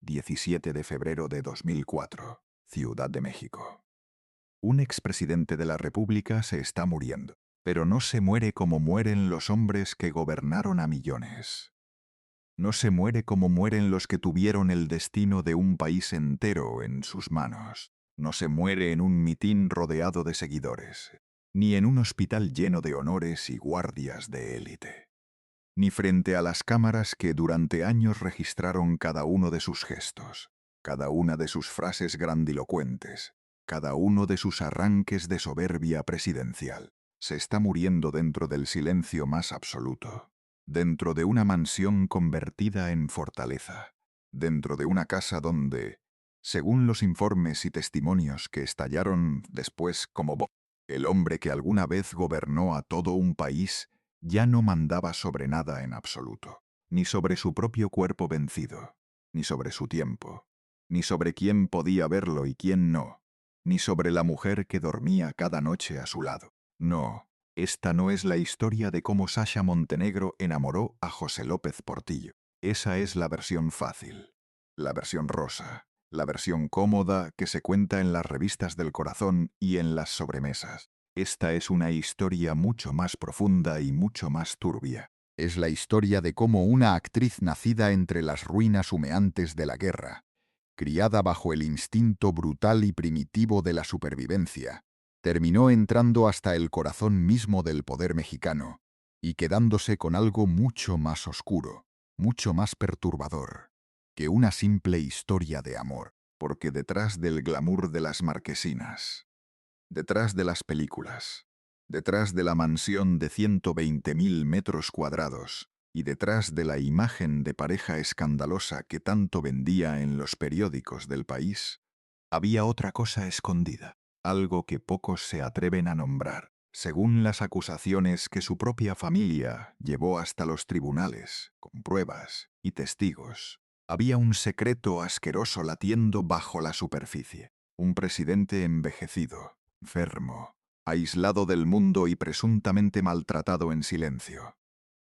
17 de febrero de 2004, Ciudad de México. Un expresidente de la República se está muriendo, pero no se muere como mueren los hombres que gobernaron a millones. No se muere como mueren los que tuvieron el destino de un país entero en sus manos. No se muere en un mitin rodeado de seguidores, ni en un hospital lleno de honores y guardias de élite, ni frente a las cámaras que durante años registraron cada uno de sus gestos, cada una de sus frases grandilocuentes, cada uno de sus arranques de soberbia presidencial. Se está muriendo dentro del silencio más absoluto, dentro de una mansión convertida en fortaleza, dentro de una casa donde, según los informes y testimonios que estallaron después como el hombre que alguna vez gobernó a todo un país ya no mandaba sobre nada en absoluto, ni sobre su propio cuerpo vencido, ni sobre su tiempo, ni sobre quién podía verlo y quién no, ni sobre la mujer que dormía cada noche a su lado. No, esta no es la historia de cómo Sasha Montenegro enamoró a José López Portillo. Esa es la versión fácil, la versión rosa, la versión cómoda que se cuenta en las revistas del corazón y en las sobremesas. Esta es una historia mucho más profunda y mucho más turbia. Es la historia de cómo una actriz nacida entre las ruinas humeantes de la guerra, criada bajo el instinto brutal y primitivo de la supervivencia, terminó entrando hasta el corazón mismo del poder mexicano y quedándose con algo mucho más oscuro, mucho más perturbador, que una simple historia de amor, porque detrás del glamour de las marquesinas, detrás de las películas, detrás de la mansión de 120.000 metros cuadrados y detrás de la imagen de pareja escandalosa que tanto vendía en los periódicos del país, había otra cosa escondida, algo que pocos se atreven a nombrar. Según las acusaciones que su propia familia llevó hasta los tribunales, con pruebas y testigos, había un secreto asqueroso latiendo bajo la superficie. Un presidente envejecido, enfermo, aislado del mundo y presuntamente maltratado en silencio,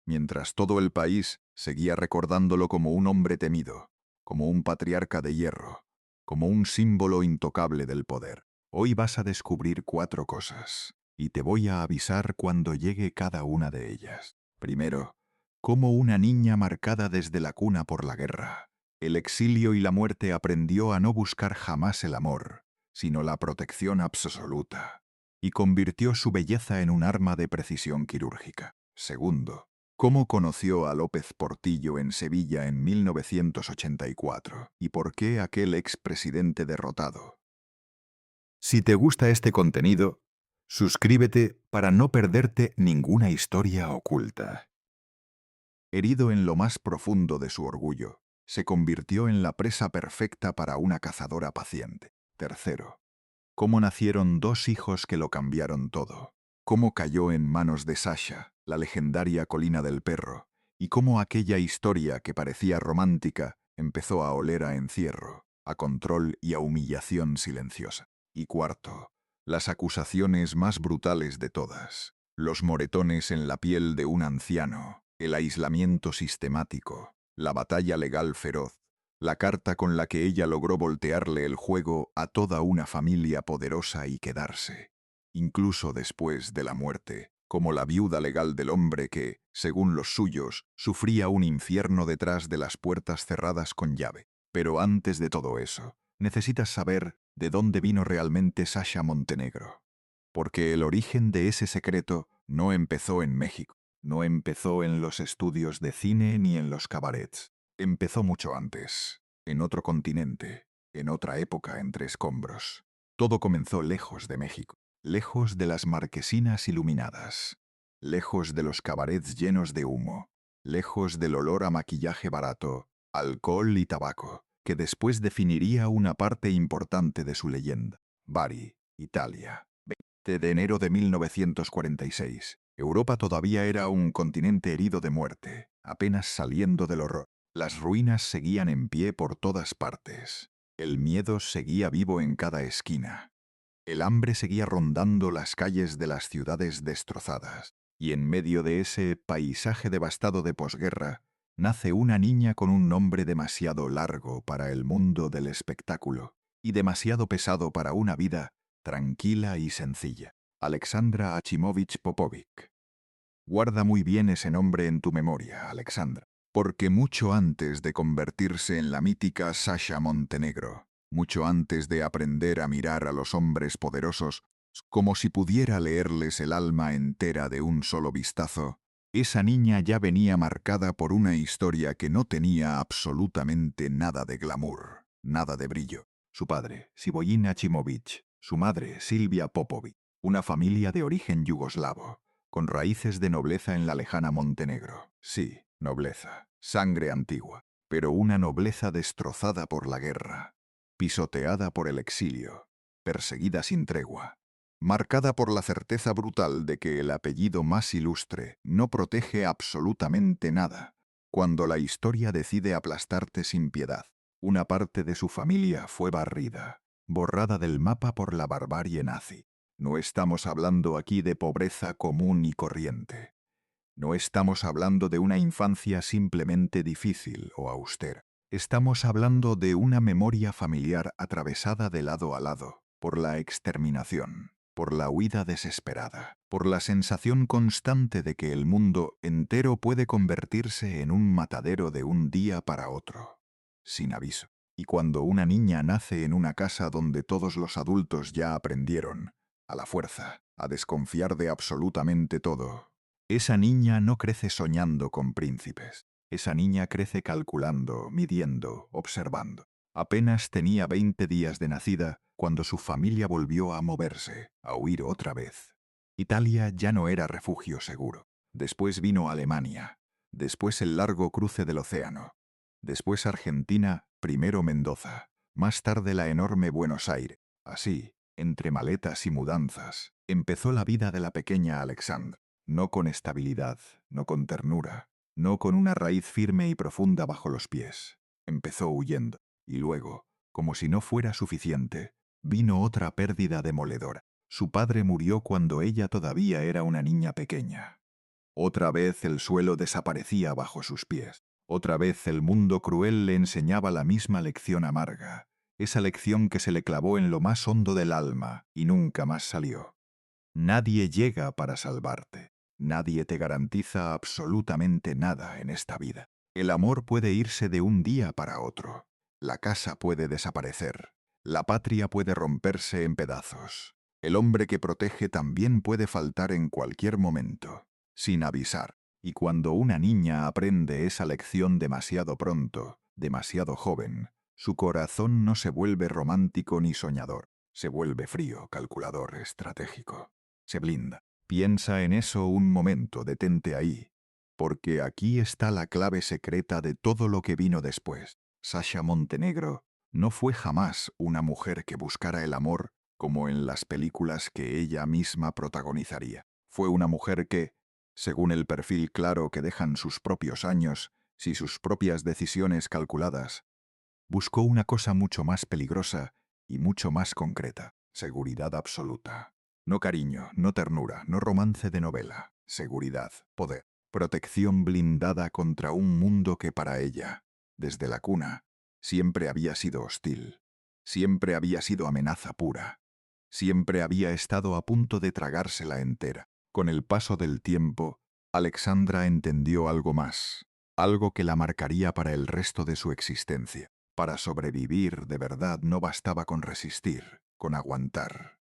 mientras todo el país seguía recordándolo como un hombre temido, como un patriarca de hierro, como un símbolo intocable del poder. Hoy vas a descubrir 4 cosas, y te voy a avisar cuando llegue cada una de ellas. Primero, cómo una niña marcada desde la cuna por la guerra, el exilio y la muerte aprendió a no buscar jamás el amor, sino la protección absoluta, y convirtió su belleza en un arma de precisión quirúrgica. Segundo, cómo conoció a López Portillo en Sevilla en 1984 y por qué aquel expresidente derrotado. Si te gusta este contenido, suscríbete para no perderte ninguna historia oculta. Herido en lo más profundo de su orgullo, se convirtió en la presa perfecta para una cazadora paciente. Tercero, cómo nacieron 2 hijos que lo cambiaron todo. Cómo cayó en manos de Sasha, la legendaria colina del perro, y cómo aquella historia que parecía romántica empezó a oler a encierro, a control y a humillación silenciosa. Y cuarto, las acusaciones más brutales de todas, los moretones en la piel de un anciano, el aislamiento sistemático, la batalla legal feroz, la carta con la que ella logró voltearle el juego a toda una familia poderosa y quedarse, incluso después de la muerte, como la viuda legal del hombre que, según los suyos, sufría un infierno detrás de las puertas cerradas con llave. Pero antes de todo eso, necesitas saber de dónde vino realmente Sasha Montenegro. Porque el origen de ese secreto no empezó en México, no empezó en los estudios de cine ni en los cabarets. Empezó mucho antes, en otro continente, en otra época entre escombros. Todo comenzó lejos de México, lejos de las marquesinas iluminadas, lejos de los cabarets llenos de humo, lejos del olor a maquillaje barato, alcohol y tabaco, que después definiría una parte importante de su leyenda. Bari, Italia, 20 de enero de 1946. Europa todavía era un continente herido de muerte, apenas saliendo del horror. Las ruinas seguían en pie por todas partes. El miedo seguía vivo en cada esquina. El hambre seguía rondando las calles de las ciudades destrozadas. Y en medio de ese paisaje devastado de posguerra, nace una niña con un nombre demasiado largo para el mundo del espectáculo y demasiado pesado para una vida tranquila y sencilla. Alexandra Achimovich Popovic. Guarda muy bien ese nombre en tu memoria, Alexandra, porque mucho antes de convertirse en la mítica Sasha Montenegro, mucho antes de aprender a mirar a los hombres poderosos como si pudiera leerles el alma entera de un solo vistazo, esa niña ya venía marcada por una historia que no tenía absolutamente nada de glamour, nada de brillo. Su padre, Sivojin Achimovich, su madre, Silvia Popovic, una familia de origen yugoslavo, con raíces de nobleza en la lejana Montenegro. Sí, nobleza, sangre antigua, pero una nobleza destrozada por la guerra, pisoteada por el exilio, perseguida sin tregua, marcada por la certeza brutal de que el apellido más ilustre no protege absolutamente nada, cuando la historia decide aplastarte sin piedad. Una parte de su familia fue barrida, borrada del mapa por la barbarie nazi. No estamos hablando aquí de pobreza común y corriente. No estamos hablando de una infancia simplemente difícil o austera. Estamos hablando de una memoria familiar atravesada de lado a lado por la exterminación, por la huida desesperada, por la sensación constante de que el mundo entero puede convertirse en un matadero de un día para otro, sin aviso. Y cuando una niña nace en una casa donde todos los adultos ya aprendieron, a la fuerza, a desconfiar de absolutamente todo, esa niña no crece soñando con príncipes. Esa niña crece calculando, midiendo, observando. Apenas tenía 20 días de nacida cuando su familia volvió a moverse, a huir otra vez. Italia ya no era refugio seguro. Después vino Alemania. Después el largo cruce del océano. Después Argentina, primero Mendoza. Más tarde la enorme Buenos Aires. Así, entre maletas y mudanzas, empezó la vida de la pequeña Alexandra. No con estabilidad, no con ternura, no con una raíz firme y profunda bajo los pies. Empezó huyendo, y luego, como si no fuera suficiente, vino otra pérdida demoledora. Su padre murió cuando ella todavía era una niña pequeña. Otra vez el suelo desaparecía bajo sus pies. Otra vez el mundo cruel le enseñaba la misma lección amarga, esa lección que se le clavó en lo más hondo del alma y nunca más salió. Nadie llega para salvarte. Nadie te garantiza absolutamente nada en esta vida. El amor puede irse de un día para otro. La casa puede desaparecer. La patria puede romperse en pedazos. El hombre que protege también puede faltar en cualquier momento, sin avisar. Y cuando una niña aprende esa lección demasiado pronto, demasiado joven, su corazón no se vuelve romántico ni soñador. Se vuelve frío, calculador, estratégico. Se blinda. Piensa en eso un momento, detente ahí, porque aquí está la clave secreta de todo lo que vino después. Sasha Montenegro no fue jamás una mujer que buscara el amor como en las películas que ella misma protagonizaría. Fue una mujer que, según el perfil claro que dejan sus propios años y sus propias decisiones calculadas, buscó una cosa mucho más peligrosa y mucho más concreta: seguridad absoluta. No cariño, no ternura, no romance de novela. Seguridad, poder, protección blindada contra un mundo que para ella, desde la cuna, siempre había sido hostil, siempre había sido amenaza pura, siempre había estado a punto de tragársela entera. Con el paso del tiempo, Alexandra entendió algo más, algo que la marcaría para el resto de su existencia. Para sobrevivir de verdad no bastaba con resistir, con aguantar.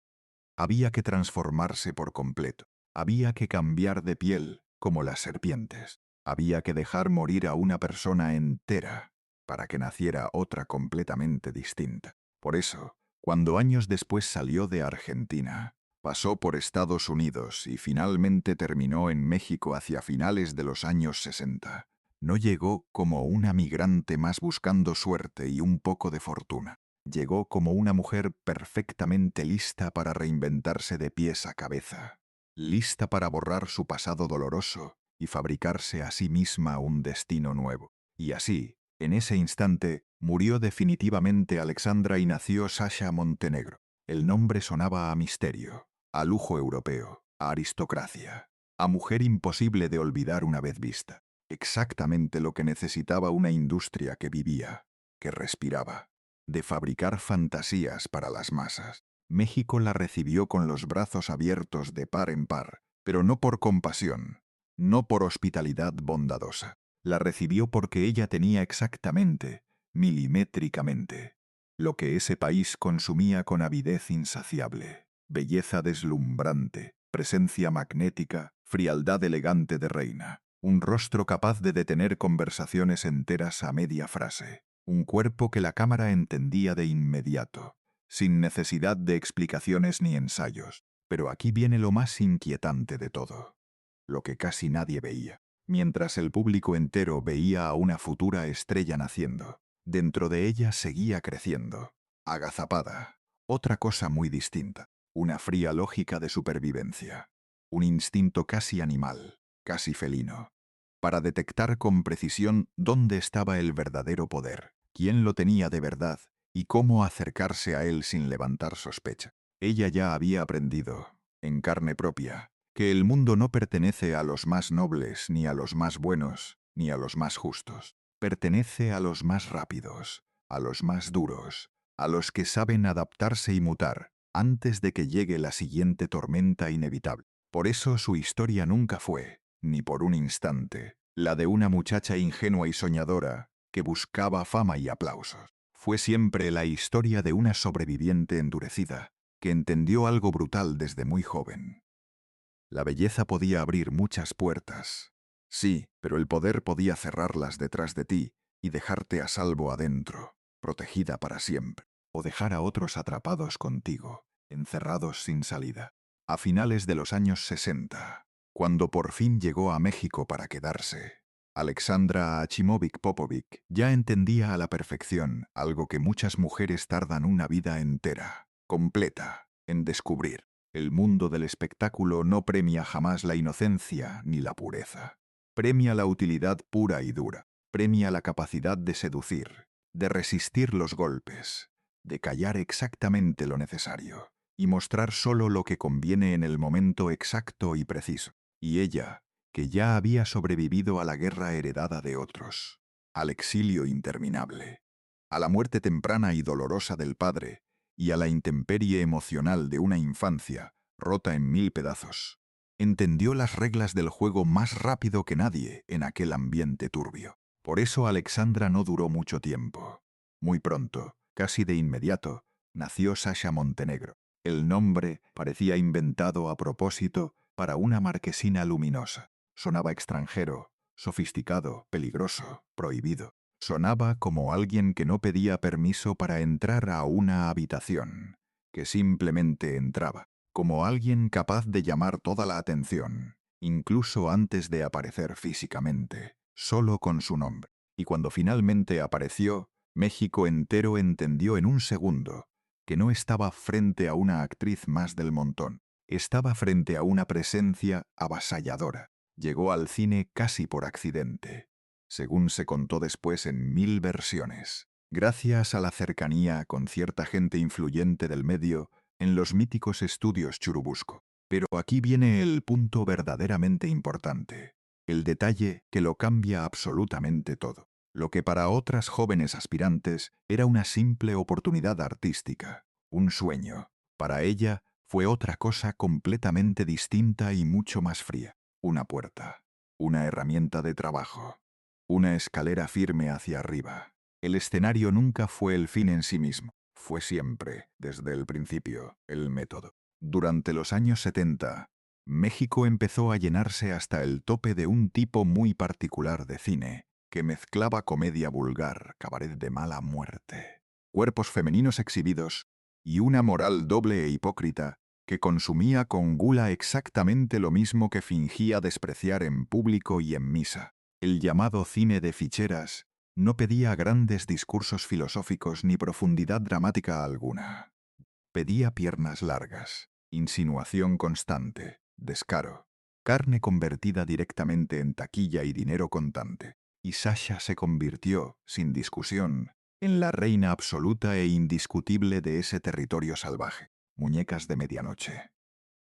Había que transformarse por completo. Había que cambiar de piel, como las serpientes. Había que dejar morir a una persona entera para que naciera otra completamente distinta. Por eso, cuando años después salió de Argentina, pasó por Estados Unidos y finalmente terminó en México hacia finales de los años 60. No llegó como una migrante más buscando suerte y un poco de fortuna. Llegó como una mujer perfectamente lista para reinventarse de pies a cabeza, lista para borrar su pasado doloroso y fabricarse a sí misma un destino nuevo. Y así, en ese instante, murió definitivamente Alexandra y nació Sasha Montenegro. El nombre sonaba a misterio, a lujo europeo, a aristocracia, a mujer imposible de olvidar una vez vista. exactamente lo que necesitaba una industria que vivía, que respiraba, de fabricar fantasías para las masas. México la recibió con los brazos abiertos de par en par, pero no por compasión, no por hospitalidad bondadosa. La recibió porque ella tenía exactamente, milimétricamente, lo que ese país consumía con avidez insaciable: belleza deslumbrante, presencia magnética, frialdad elegante de reina, un rostro capaz de detener conversaciones enteras a media frase, un cuerpo que la cámara entendía de inmediato, sin necesidad de explicaciones ni ensayos. Pero aquí viene lo más inquietante de todo, lo que casi nadie veía. Mientras el público entero veía a una futura estrella naciendo, dentro de ella seguía creciendo, agazapada, otra cosa muy distinta, una fría lógica de supervivencia, un instinto casi animal, casi felino, para detectar con precisión dónde estaba el verdadero poder, quién lo tenía de verdad y cómo acercarse a él sin levantar sospecha. Ella ya había aprendido, en carne propia, que el mundo no pertenece a los más nobles, ni a los más buenos, ni a los más justos. Pertenece a los más rápidos, a los más duros, a los que saben adaptarse y mutar antes de que llegue la siguiente tormenta inevitable. Por eso su historia nunca fue, ni por un instante, la de una muchacha ingenua y soñadora que buscaba fama y aplausos. Fue siempre la historia de una sobreviviente endurecida, que entendió algo brutal desde muy joven. La belleza podía abrir muchas puertas. Sí, pero el poder podía cerrarlas detrás de ti y dejarte a salvo adentro, protegida para siempre, o dejar a otros atrapados contigo, encerrados sin salida. A finales de los años 60, cuando por fin llegó a México para quedarse, Alexandra Achimovic Popovic ya entendía a la perfección algo que muchas mujeres tardan una vida entera, completa, en descubrir. El mundo del espectáculo no premia jamás la inocencia ni la pureza. Premia la utilidad pura y dura. Premia la capacidad de seducir, de resistir los golpes, de callar exactamente lo necesario y mostrar solo lo que conviene en el momento exacto y preciso. Y ella, que ya había sobrevivido a la guerra heredada de otros, al exilio interminable, a la muerte temprana y dolorosa del padre, y a la intemperie emocional de una infancia rota en 1000 pedazos, entendió las reglas del juego más rápido que nadie en aquel ambiente turbio. Por eso Alexandra no duró mucho tiempo. Muy pronto, casi de inmediato, nació Sasha Montenegro. El nombre parecía inventado a propósito para una marquesina luminosa. Sonaba extranjero, sofisticado, peligroso, prohibido. Sonaba como alguien que no pedía permiso para entrar a una habitación, que simplemente entraba, como alguien capaz de llamar toda la atención, incluso antes de aparecer físicamente, solo con su nombre. Y cuando finalmente apareció, México entero entendió en un segundo que no estaba frente a una actriz más del montón, estaba frente a una presencia avasalladora. Llegó al cine casi por accidente, según se contó después en 1000 versiones, gracias a la cercanía con cierta gente influyente del medio en los míticos estudios Churubusco. Pero aquí viene el punto verdaderamente importante, el detalle que lo cambia absolutamente todo. Lo que para otras jóvenes aspirantes era una simple oportunidad artística, un sueño, para ella fue otra cosa completamente distinta y mucho más fría. Una puerta, una herramienta de trabajo, una escalera firme hacia arriba. El escenario nunca fue el fin en sí mismo, fue siempre, desde el principio, el método. Durante los años 70, México empezó a llenarse hasta el tope de un tipo muy particular de cine, que mezclaba comedia vulgar, cabaret de mala muerte, cuerpos femeninos exhibidos y una moral doble e hipócrita que consumía con gula exactamente lo mismo que fingía despreciar en público y en misa. El llamado cine de ficheras no pedía grandes discursos filosóficos ni profundidad dramática alguna. Pedía piernas largas, insinuación constante, descaro, carne convertida directamente en taquilla y dinero contante. Y Sasha se convirtió, sin discusión, en la reina absoluta e indiscutible de ese territorio salvaje. Muñecas de medianoche.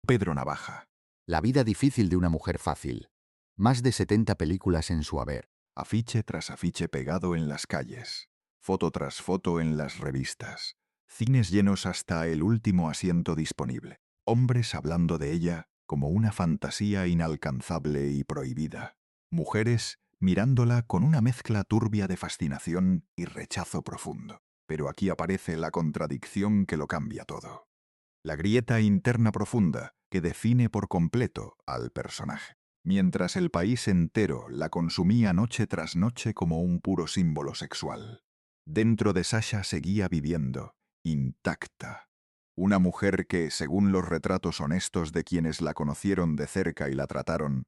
Pedro Navaja. La vida difícil de una mujer fácil. Más de 70 películas en su haber. Afiche tras afiche pegado en las calles, foto tras foto en las revistas, cines llenos hasta el último asiento disponible, hombres hablando de ella como una fantasía inalcanzable y prohibida, mujeres mirándola con una mezcla turbia de fascinación y rechazo profundo. Pero aquí aparece la contradicción que lo cambia todo. La grieta interna profunda que define por completo al personaje. Mientras el país entero la consumía noche tras noche como un puro símbolo sexual, dentro de Sasha seguía viviendo, intacta. Una mujer que, según los retratos honestos de quienes la conocieron de cerca y la trataron,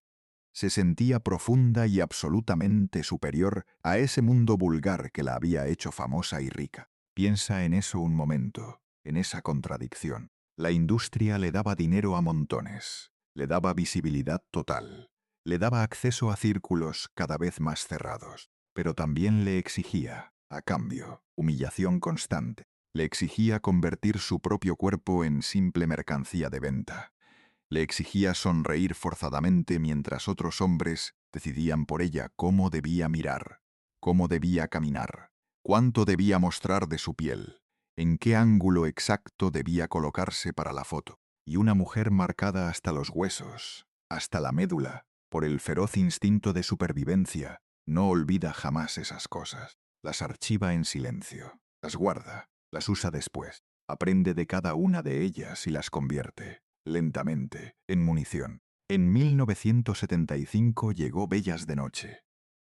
se sentía profunda y absolutamente superior a ese mundo vulgar que la había hecho famosa y rica. Piensa en eso un momento, en esa contradicción. La industria le daba dinero a montones, le daba visibilidad total, le daba acceso a círculos cada vez más cerrados, pero también le exigía, a cambio, humillación constante. Le exigía convertir su propio cuerpo en simple mercancía de venta. Le exigía sonreír forzadamente mientras otros hombres decidían por ella cómo debía mirar, cómo debía caminar, cuánto debía mostrar de su piel, en qué ángulo exacto debía colocarse para la foto. Y una mujer marcada hasta los huesos, hasta la médula, por el feroz instinto de supervivencia, no olvida jamás esas cosas. Las archiva en silencio, las guarda, las usa después, aprende de cada una de ellas y las convierte, lentamente, en munición. En 1975 llegó Bellas de Noche.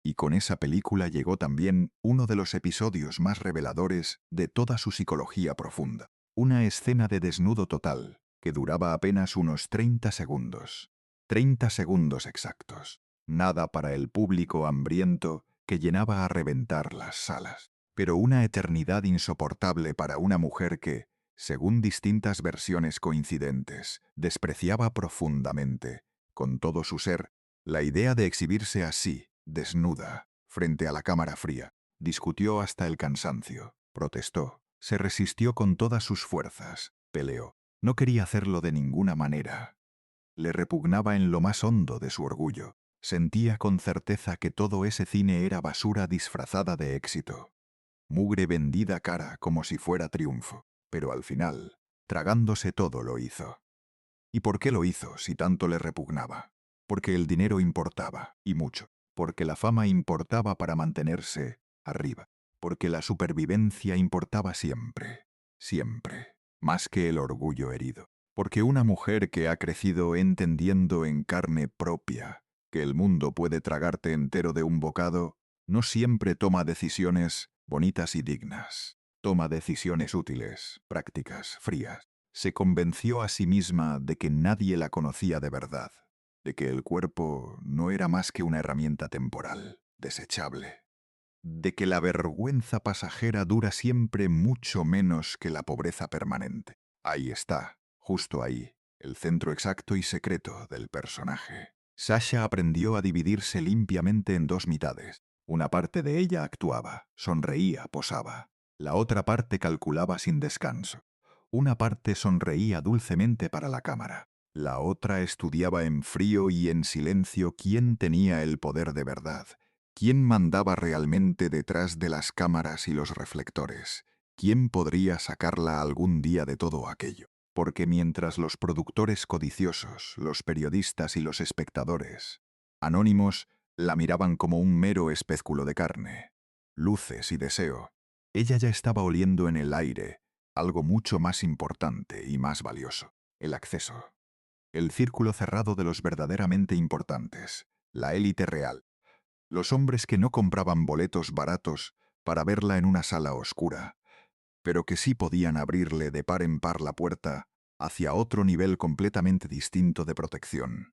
Y con esa película llegó también uno de los episodios más reveladores de toda su psicología profunda. Una escena de desnudo total que duraba apenas unos 30 segundos. 30 segundos exactos. Nada para el público hambriento que llenaba a reventar las salas. Pero una eternidad insoportable para una mujer que, según distintas versiones coincidentes, despreciaba profundamente, con todo su ser, la idea de exhibirse así, desnuda, frente a la cámara fría. Discutió hasta el cansancio, protestó, se resistió con todas sus fuerzas, peleó. No quería hacerlo de ninguna manera. Le repugnaba en lo más hondo de su orgullo. Sentía con certeza que todo ese cine era basura disfrazada de éxito. Mugre vendida cara como si fuera triunfo. Pero al final, tragándose todo lo hizo. ¿Y por qué lo hizo si tanto le repugnaba? Porque el dinero importaba, y mucho. Porque la fama importaba para mantenerse arriba. Porque la supervivencia importaba siempre, siempre, más que el orgullo herido. Porque una mujer que ha crecido entendiendo en carne propia que el mundo puede tragarte entero de un bocado, no siempre toma decisiones bonitas y dignas. Toma decisiones útiles, prácticas, frías. Se convenció a sí misma de que nadie la conocía de verdad, de que el cuerpo no era más que una herramienta temporal, desechable, de que la vergüenza pasajera dura siempre mucho menos que la pobreza permanente. Ahí está, justo ahí, el centro exacto y secreto del personaje. Sasha aprendió a dividirse limpiamente en dos mitades. Una parte de ella actuaba, sonreía, posaba. La otra parte calculaba sin descanso. Una parte sonreía dulcemente para la cámara. La otra estudiaba en frío y en silencio quién tenía el poder de verdad, quién mandaba realmente detrás de las cámaras y los reflectores, quién podría sacarla algún día de todo aquello. Porque mientras los productores codiciosos, los periodistas y los espectadores, anónimos, la miraban como un mero espéculo de carne, luces y deseo, ella ya estaba oliendo en el aire algo mucho más importante y más valioso: el acceso. El círculo cerrado de los verdaderamente importantes, la élite real. Los hombres que no compraban boletos baratos para verla en una sala oscura, pero que sí podían abrirle de par en par la puerta hacia otro nivel completamente distinto de protección,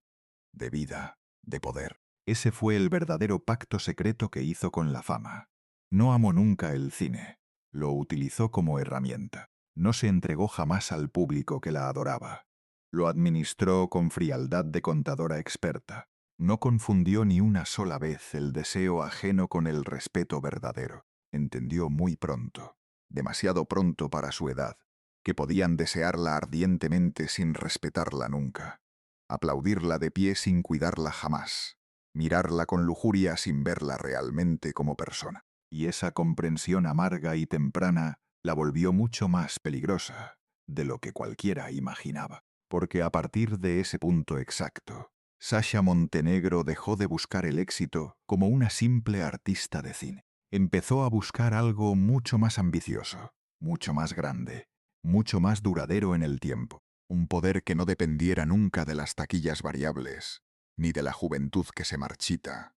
de vida, de poder. Ese fue el verdadero pacto secreto que hizo con la fama. No amó nunca el cine, lo utilizó como herramienta. No se entregó jamás al público que la adoraba. Lo administró con frialdad de contadora experta. No confundió ni una sola vez el deseo ajeno con el respeto verdadero. Entendió muy pronto, demasiado pronto para su edad, que podían desearla ardientemente sin respetarla nunca, aplaudirla de pie sin cuidarla jamás, mirarla con lujuria sin verla realmente como persona. Y esa comprensión amarga y temprana la volvió mucho más peligrosa de lo que cualquiera imaginaba. Porque a partir de ese punto exacto, Sasha Montenegro dejó de buscar el éxito como una simple artista de cine. Empezó a buscar algo mucho más ambicioso, mucho más grande, mucho más duradero en el tiempo. Un poder que no dependiera nunca de las taquillas variables, ni de la juventud que se marchita,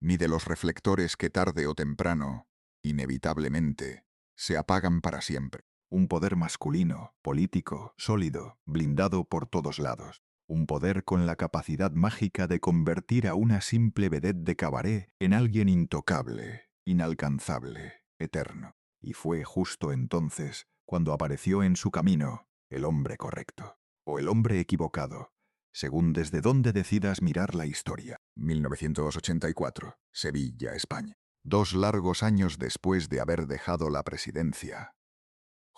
ni de los reflectores que tarde o temprano, inevitablemente, se apagan para siempre. Un poder masculino, político, sólido, blindado por todos lados. Un poder con la capacidad mágica de convertir a una simple vedette de cabaret en alguien intocable, inalcanzable, eterno. Y fue justo entonces cuando apareció en su camino el hombre correcto, o el hombre equivocado, según desde dónde decidas mirar la historia. 1984, Sevilla, España. 2 largos años después de haber dejado la presidencia,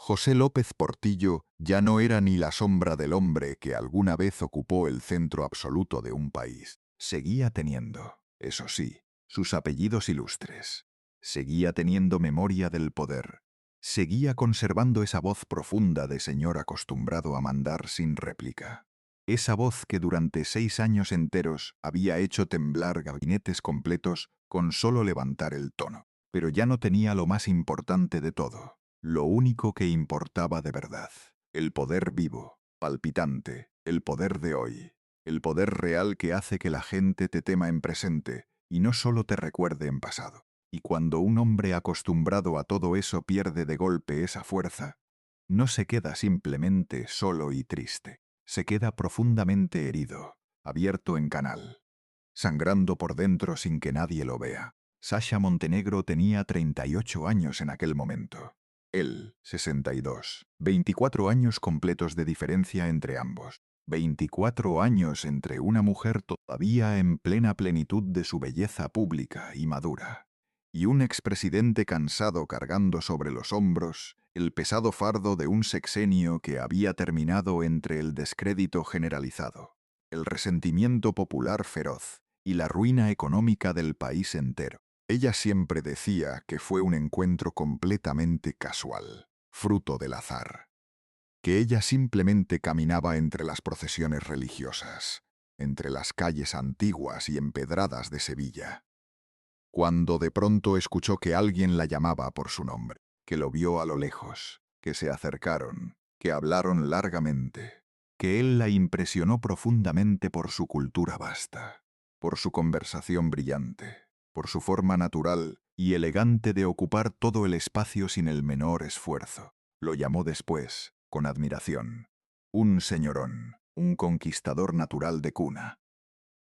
José López Portillo ya no era ni la sombra del hombre que alguna vez ocupó el centro absoluto de un país. Seguía teniendo, eso sí, sus apellidos ilustres. Seguía teniendo memoria del poder. Seguía conservando esa voz profunda de señor acostumbrado a mandar sin réplica. Esa voz que durante 6 años enteros había hecho temblar gabinetes completos con solo levantar el tono. Pero ya no tenía lo más importante de todo. Lo único que importaba de verdad. El poder vivo, palpitante, el poder de hoy. El poder real que hace que la gente te tema en presente y no solo te recuerde en pasado. Y cuando un hombre acostumbrado a todo eso pierde de golpe esa fuerza, no se queda simplemente solo y triste. Se queda profundamente herido, abierto en canal, sangrando por dentro sin que nadie lo vea. Sasha Montenegro tenía 38 años en aquel momento. Él, 62. 24 años completos de diferencia entre ambos. 24 años entre una mujer todavía en plena plenitud de su belleza pública y madura, y un expresidente cansado cargando sobre los hombros el pesado fardo de un sexenio que había terminado entre el descrédito generalizado, el resentimiento popular feroz y la ruina económica del país entero. Ella siempre decía que fue un encuentro completamente casual, fruto del azar. Que ella simplemente caminaba entre las procesiones religiosas, entre las calles antiguas y empedradas de Sevilla, cuando de pronto escuchó que alguien la llamaba por su nombre, que lo vio a lo lejos, que se acercaron, que hablaron largamente, que él la impresionó profundamente por su cultura vasta, por su conversación brillante, por su forma natural y elegante de ocupar todo el espacio sin el menor esfuerzo. Lo llamó después, con admiración, un señorón, un conquistador natural de cuna.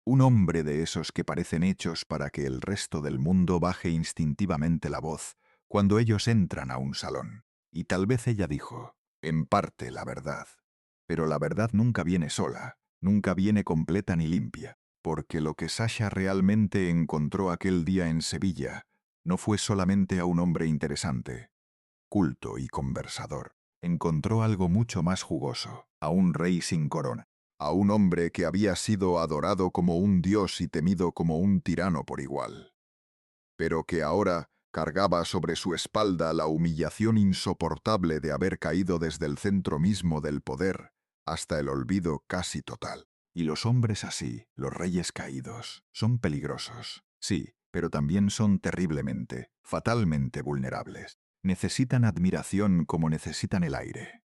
Un hombre de esos que parecen hechos para que el resto del mundo baje instintivamente la voz cuando ellos entran a un salón. Y tal vez ella dijo, en parte la verdad. Pero la verdad nunca viene sola, nunca viene completa ni limpia, porque lo que Sasha realmente encontró aquel día en Sevilla no fue solamente a un hombre interesante, culto y conversador. Encontró algo mucho más jugoso, a un rey sin corona, a un hombre que había sido adorado como un dios y temido como un tirano por igual, pero que ahora cargaba sobre su espalda la humillación insoportable de haber caído desde el centro mismo del poder hasta el olvido casi total. Y los hombres así, los reyes caídos, son peligrosos, sí, pero también son terriblemente, fatalmente vulnerables. Necesitan admiración como necesitan el aire.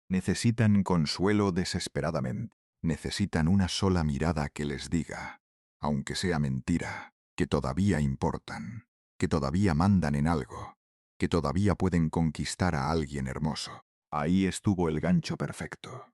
Necesitan consuelo desesperadamente. Necesitan una sola mirada que les diga, aunque sea mentira, que todavía importan, que todavía mandan en algo, que todavía pueden conquistar a alguien hermoso. Ahí estuvo el gancho perfecto,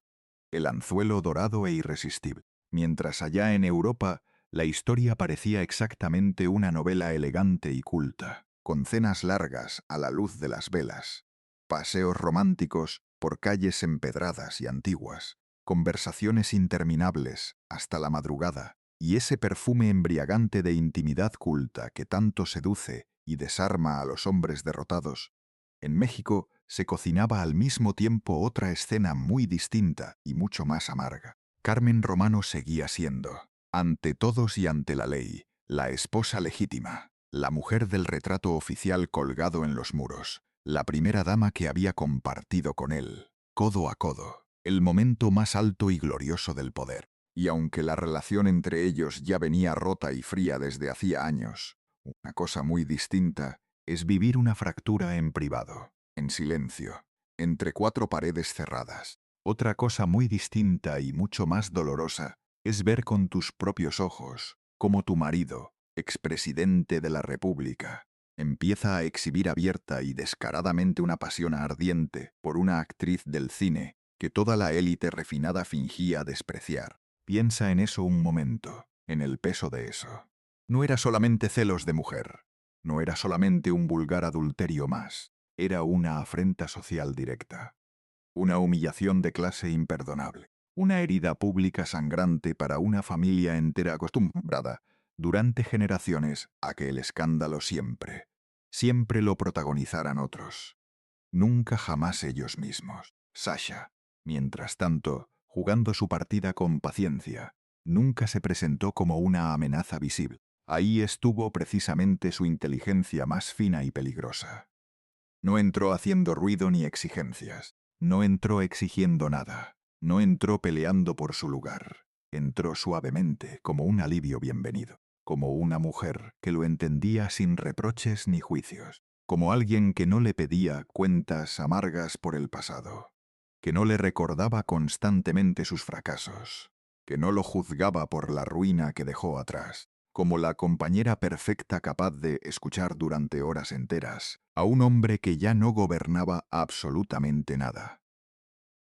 el anzuelo dorado e irresistible. Mientras allá en Europa la historia parecía exactamente una novela elegante y culta, con cenas largas a la luz de las velas, paseos románticos por calles empedradas y antiguas, conversaciones interminables hasta la madrugada, y ese perfume embriagante de intimidad culta que tanto seduce y desarma a los hombres derrotados. En México se cocinaba al mismo tiempo otra escena muy distinta y mucho más amarga. Carmen Romano seguía siendo, ante todos y ante la ley, La esposa legítima, la mujer del retrato oficial colgado en los muros, la primera dama que había compartido con él, codo a codo, el momento más alto y glorioso del poder. Y aunque la relación entre ellos ya venía rota y fría desde hacía años, una cosa muy distinta es vivir una fractura en privado, en silencio, entre cuatro paredes cerradas. Otra cosa muy distinta y mucho más dolorosa es ver con tus propios ojos cómo tu marido, expresidente de la República, empieza a exhibir abierta y descaradamente una pasión ardiente por una actriz del cine que toda la élite refinada fingía despreciar. Piensa en eso un momento, en el peso de eso. No era solamente celos de mujer, no era solamente un vulgar adulterio más, era una afrenta social directa, una humillación de clase imperdonable, una herida pública sangrante para una familia entera acostumbrada durante generaciones a que el escándalo siempre lo protagonizaran otros, nunca jamás ellos mismos. Sasha, mientras tanto, jugando su partida con paciencia, nunca se presentó como una amenaza visible. Ahí estuvo precisamente su inteligencia más fina y peligrosa. No entró haciendo ruido ni exigencias. No entró exigiendo nada. No entró peleando por su lugar. Entró suavemente, como un alivio bienvenido. Como una mujer que lo entendía sin reproches ni juicios. Como alguien que no le pedía cuentas amargas por el pasado. Que no le recordaba constantemente sus fracasos. Que no lo juzgaba por la ruina que dejó atrás. Como la compañera perfecta capaz de escuchar durante horas enteras a un hombre que ya no gobernaba absolutamente nada,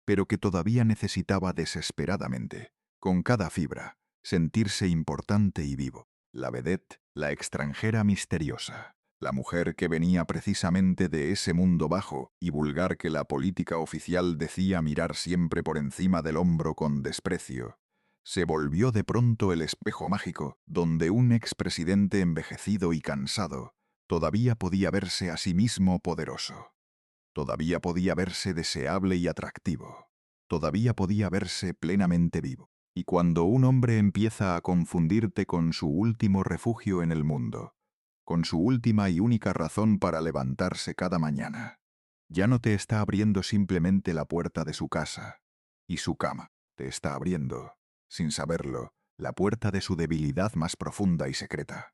pero que todavía necesitaba desesperadamente, con cada fibra, sentirse importante y vivo. La vedette, la extranjera misteriosa, la mujer que venía precisamente de ese mundo bajo y vulgar que la política oficial decía mirar siempre por encima del hombro con desprecio, se volvió de pronto el espejo mágico donde un expresidente envejecido y cansado todavía podía verse a sí mismo poderoso. Todavía podía verse deseable y atractivo. Todavía podía verse plenamente vivo. Y cuando un hombre empieza a confundirte con su último refugio en el mundo, con su última y única razón para levantarse cada mañana, ya no te está abriendo simplemente la puerta de su casa y su cama, te está abriendo, sin saberlo, la puerta de su debilidad más profunda y secreta.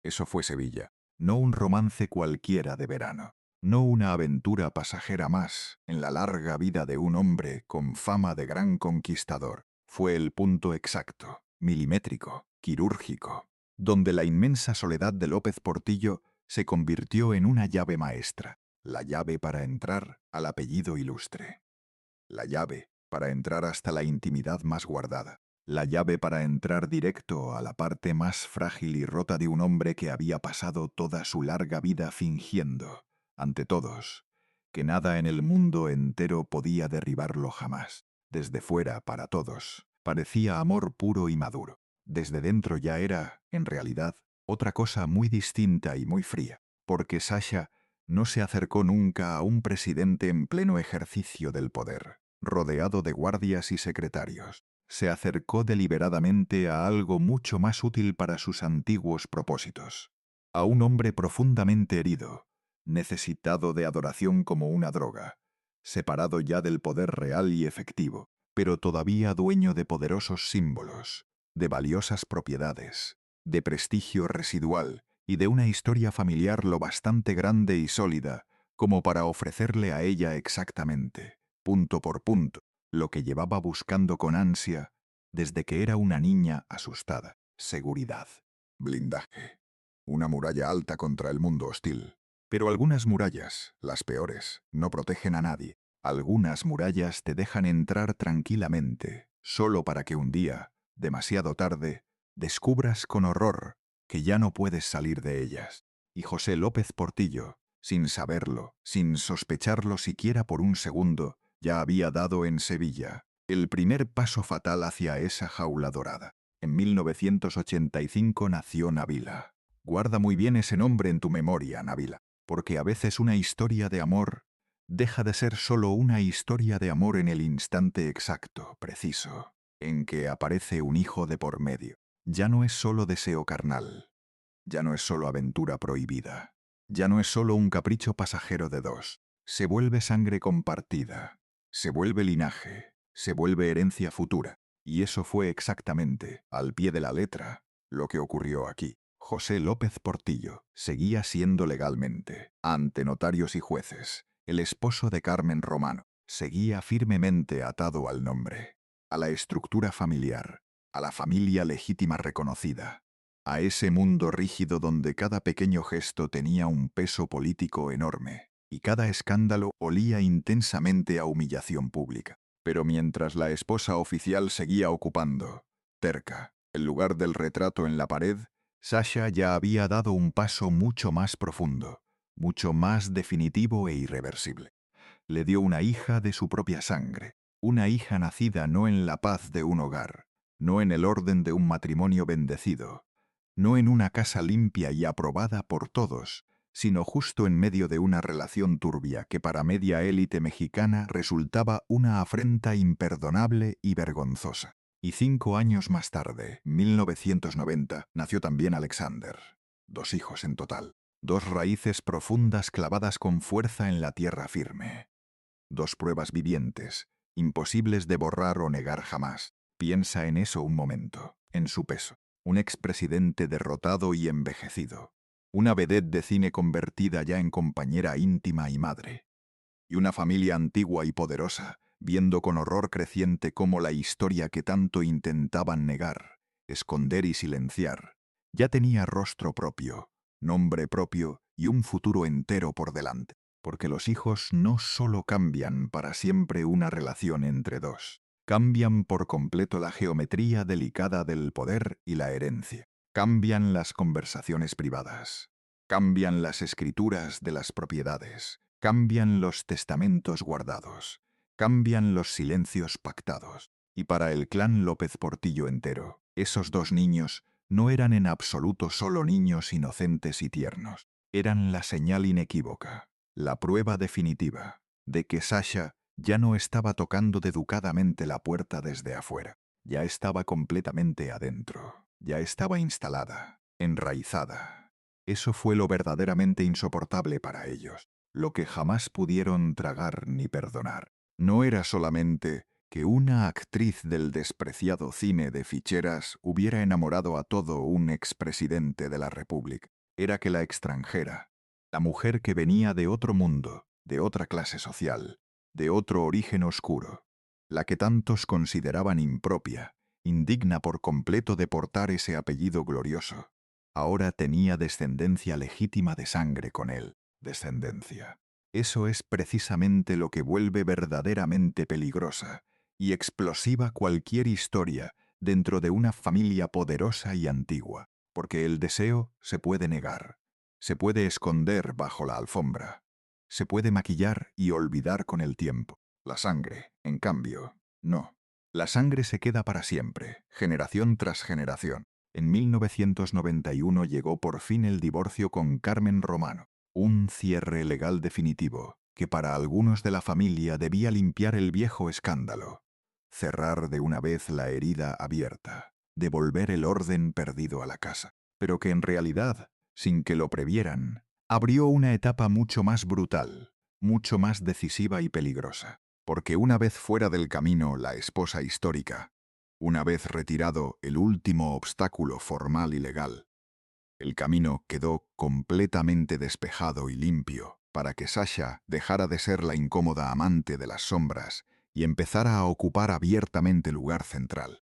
Eso fue Sevilla, no un romance cualquiera de verano. No una aventura pasajera más en la larga vida de un hombre con fama de gran conquistador. Fue el punto exacto, milimétrico, quirúrgico, donde la inmensa soledad de López Portillo se convirtió en una llave maestra, la llave para entrar al apellido ilustre, la llave para entrar hasta la intimidad más guardada, la llave para entrar directo a la parte más frágil y rota de un hombre que había pasado toda su larga vida fingiendo, ante todos, que nada en el mundo entero podía derribarlo jamás. Desde fuera, para todos, parecía amor puro y maduro. Desde dentro ya era, en realidad, otra cosa muy distinta y muy fría, porque Sasha no se acercó nunca a un presidente en pleno ejercicio del poder, rodeado de guardias y secretarios. Se acercó deliberadamente a algo mucho más útil para sus antiguos propósitos, a un hombre profundamente herido, necesitado de adoración como una droga, separado ya del poder real y efectivo, pero todavía dueño de poderosos símbolos, de valiosas propiedades, de prestigio residual y de una historia familiar lo bastante grande y sólida como para ofrecerle a ella exactamente, punto por punto, lo que llevaba buscando con ansia desde que era una niña asustada: seguridad, blindaje, una muralla alta contra el mundo hostil. Pero algunas murallas, las peores, no protegen a nadie. Algunas murallas te dejan entrar tranquilamente, solo para que un día, demasiado tarde, descubras con horror que ya no puedes salir de ellas. Y José López Portillo, sin saberlo, sin sospecharlo siquiera por un segundo, ya había dado en Sevilla el primer paso fatal hacia esa jaula dorada. En 1985 nació Nabila. Guarda muy bien ese nombre en tu memoria, Nabila, porque a veces una historia de amor deja de ser solo una historia de amor en el instante exacto, preciso, en que aparece un hijo de por medio. Ya no es solo deseo carnal, ya no es solo aventura prohibida. Ya no es solo un capricho pasajero de dos. Se vuelve sangre compartida. Se vuelve linaje. Se vuelve herencia futura. Y eso fue exactamente, al pie de la letra, lo que ocurrió aquí. José López Portillo seguía siendo legalmente, ante notarios y jueces, el esposo de Carmen Romano. Seguía firmemente atado al nombre, a la estructura familiar, a la familia legítima reconocida, a ese mundo rígido donde cada pequeño gesto tenía un peso político enorme, y cada escándalo olía intensamente a humillación pública. Pero mientras la esposa oficial seguía ocupando, terca, el lugar del retrato en la pared, Sasha ya había dado un paso mucho más profundo, mucho más definitivo e irreversible. Le dio una hija de su propia sangre, una hija nacida no en la paz de un hogar, no en el orden de un matrimonio bendecido, no en una casa limpia y aprobada por todos, sino justo en medio de una relación turbia que para media élite mexicana resultaba una afrenta imperdonable y vergonzosa. Y 5 años más tarde, 1990, nació también Alexander. 2 hijos en total. 2 raíces profundas clavadas con fuerza en la tierra firme. 2 pruebas vivientes, imposibles de borrar o negar jamás. Piensa en eso un momento, en su peso. Un expresidente derrotado y envejecido. Una vedette de cine convertida ya en compañera íntima y madre. Y una familia antigua y poderosa, viendo con horror creciente cómo la historia que tanto intentaban negar, esconder y silenciar, ya tenía rostro propio, nombre propio y un futuro entero por delante. Porque los hijos no solo cambian para siempre una relación entre dos, cambian por completo la geometría delicada del poder y la herencia. Cambian las conversaciones privadas, cambian las escrituras de las propiedades, cambian los testamentos guardados, cambian los silencios pactados. Y para el clan López Portillo entero, esos 2 niños no eran en absoluto solo niños inocentes y tiernos. Eran la señal inequívoca, la prueba definitiva, de que Sasha ya no estaba tocando educadamente la puerta desde afuera. Ya estaba completamente adentro. Ya estaba instalada, enraizada. Eso fue lo verdaderamente insoportable para ellos, lo que jamás pudieron tragar ni perdonar. No era solamente que una actriz del despreciado cine de ficheras hubiera enamorado a todo un expresidente de la República. Era que la extranjera, la mujer que venía de otro mundo, de otra clase social, de otro origen oscuro, la que tantos consideraban impropia, indigna por completo de portar ese apellido glorioso, ahora tenía descendencia legítima de sangre con él. Descendencia. Eso es precisamente lo que vuelve verdaderamente peligrosa y explosiva cualquier historia dentro de una familia poderosa y antigua, porque el deseo se puede negar, se puede esconder bajo la alfombra, se puede maquillar y olvidar con el tiempo. La sangre, en cambio, no. La sangre se queda para siempre, generación tras generación. En 1991 llegó por fin el divorcio con Carmen Romano, un cierre legal definitivo que para algunos de la familia debía limpiar el viejo escándalo, cerrar de una vez la herida abierta, devolver el orden perdido a la casa, pero que en realidad, sin que lo previeran, abrió una etapa mucho más brutal, mucho más decisiva y peligrosa, porque una vez fuera del camino la esposa histórica, una vez retirado el último obstáculo formal y legal, el camino quedó completamente despejado y limpio para que Sasha dejara de ser la incómoda amante de las sombras y empezara a ocupar abiertamente el lugar central,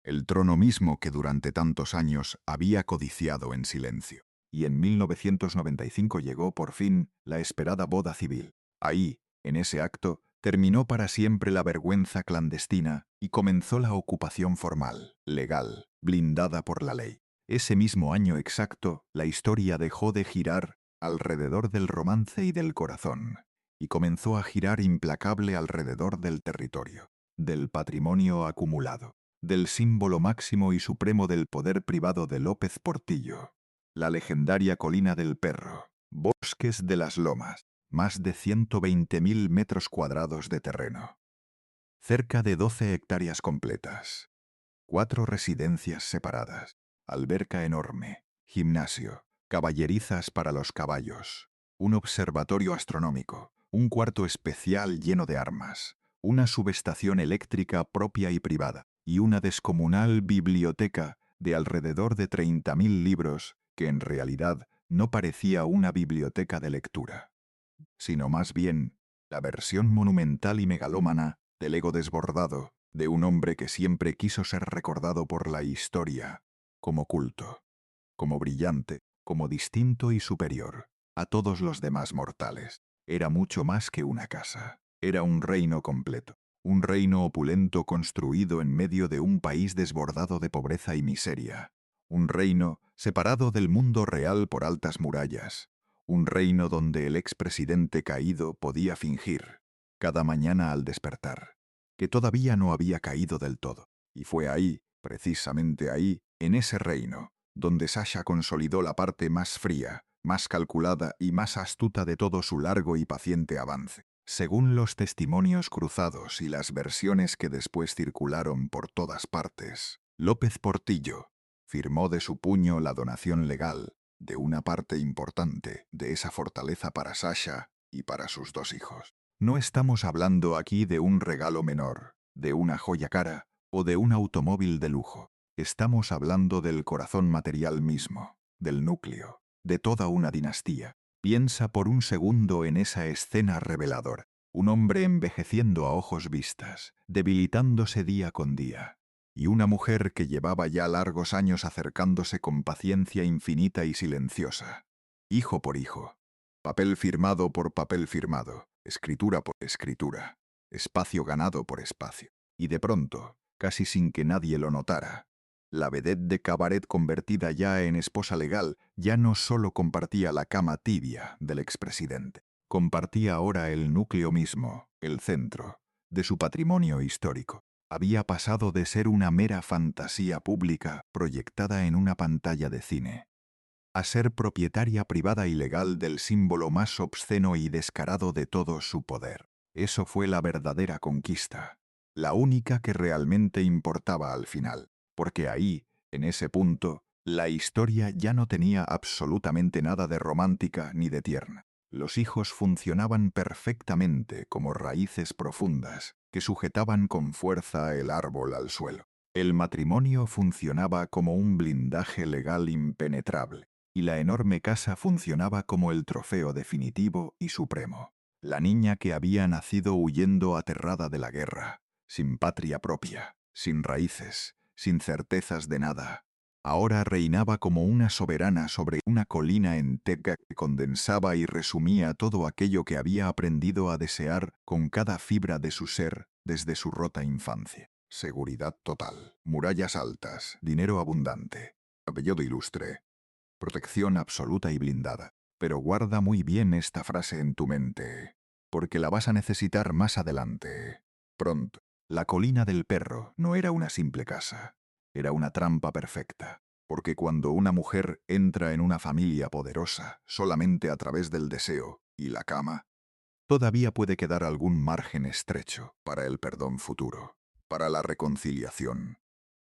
el trono mismo que durante tantos años había codiciado en silencio. Y en 1995 llegó por fin la esperada boda civil. Ahí, en ese acto, terminó para siempre la vergüenza clandestina y comenzó la ocupación formal, legal, blindada por la ley. Ese mismo año exacto, la historia dejó de girar alrededor del romance y del corazón, y comenzó a girar implacable alrededor del territorio, del patrimonio acumulado, del símbolo máximo y supremo del poder privado de López Portillo, la legendaria Colina del Perro, bosques de las lomas, más de 120.000 metros cuadrados de terreno, cerca de 12 hectáreas completas, 4 residencias separadas, alberca enorme, gimnasio, caballerizas para los caballos, un observatorio astronómico, un cuarto especial lleno de armas, una subestación eléctrica propia y privada, y una descomunal biblioteca de alrededor de 30.000 libros que en realidad no parecía una biblioteca de lectura, sino más bien la versión monumental y megalómana del ego desbordado de un hombre que siempre quiso ser recordado por la historia como culto, como brillante, como distinto y superior a todos los demás mortales. Era mucho más que una casa, era un reino completo, un reino opulento construido en medio de un país desbordado de pobreza y miseria, un reino separado del mundo real por altas murallas, un reino donde el expresidente caído podía fingir, cada mañana al despertar, que todavía no había caído del todo. Y fue ahí, precisamente ahí, en ese reino, donde Sasha consolidó la parte más fría, más calculada y más astuta de todo su largo y paciente avance. Según los testimonios cruzados y las versiones que después circularon por todas partes, López Portillo firmó de su puño la donación legal de una parte importante de esa fortaleza para Sasha y para sus 2 hijos. No estamos hablando aquí de un regalo menor, de una joya cara o de un automóvil de lujo. Estamos hablando del corazón material mismo, del núcleo, de toda una dinastía. Piensa por un segundo en esa escena reveladora. Un hombre envejeciendo a ojos vistas, debilitándose día con día, y una mujer que llevaba ya largos años acercándose con paciencia infinita y silenciosa, hijo por hijo, papel firmado por papel firmado, escritura por escritura, espacio ganado por espacio. Y de pronto, casi sin que nadie lo notara, la vedette de cabaret convertida ya en esposa legal ya no solo compartía la cama tibia del expresidente, compartía ahora el núcleo mismo, el centro, de su patrimonio histórico. Había pasado de ser una mera fantasía pública proyectada en una pantalla de cine, a ser propietaria privada y legal del símbolo más obsceno y descarado de todo su poder. Eso fue la verdadera conquista, la única que realmente importaba al final, porque ahí, en ese punto, la historia ya no tenía absolutamente nada de romántica ni de tierna. Los hijos funcionaban perfectamente como raíces profundas que sujetaban con fuerza el árbol al suelo. El matrimonio funcionaba como un blindaje legal impenetrable, y la enorme casa funcionaba como el trofeo definitivo y supremo. La niña que había nacido huyendo aterrada de la guerra, sin patria propia, sin raíces, sin certezas de nada, ahora reinaba como una soberana sobre una colina enteca que condensaba y resumía todo aquello que había aprendido a desear con cada fibra de su ser desde su rota infancia. Seguridad total, murallas altas, dinero abundante, apellido ilustre, protección absoluta y blindada. Pero guarda muy bien esta frase en tu mente, porque la vas a necesitar más adelante. Pronto. La colina del perro no era una simple casa, era una trampa perfecta, porque cuando una mujer entra en una familia poderosa solamente a través del deseo y la cama, todavía puede quedar algún margen estrecho para el perdón futuro, para la reconciliación,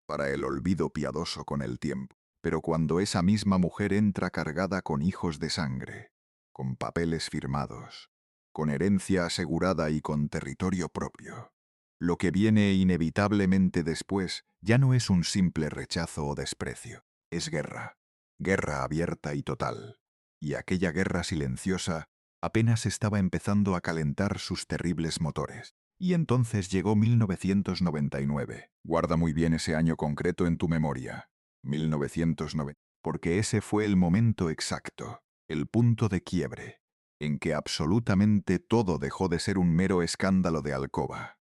para el olvido piadoso con el tiempo. Pero cuando esa misma mujer entra cargada con hijos de sangre, con papeles firmados, con herencia asegurada y con territorio propio, lo que viene inevitablemente después ya no es un simple rechazo o desprecio, es guerra, guerra abierta y total. Y aquella guerra silenciosa apenas estaba empezando a calentar sus terribles motores. Y entonces llegó 1999. Guarda muy bien ese año concreto en tu memoria. 1990. Porque ese fue el momento exacto, el punto de quiebre, en que absolutamente todo dejó de ser un mero escándalo de alcoba.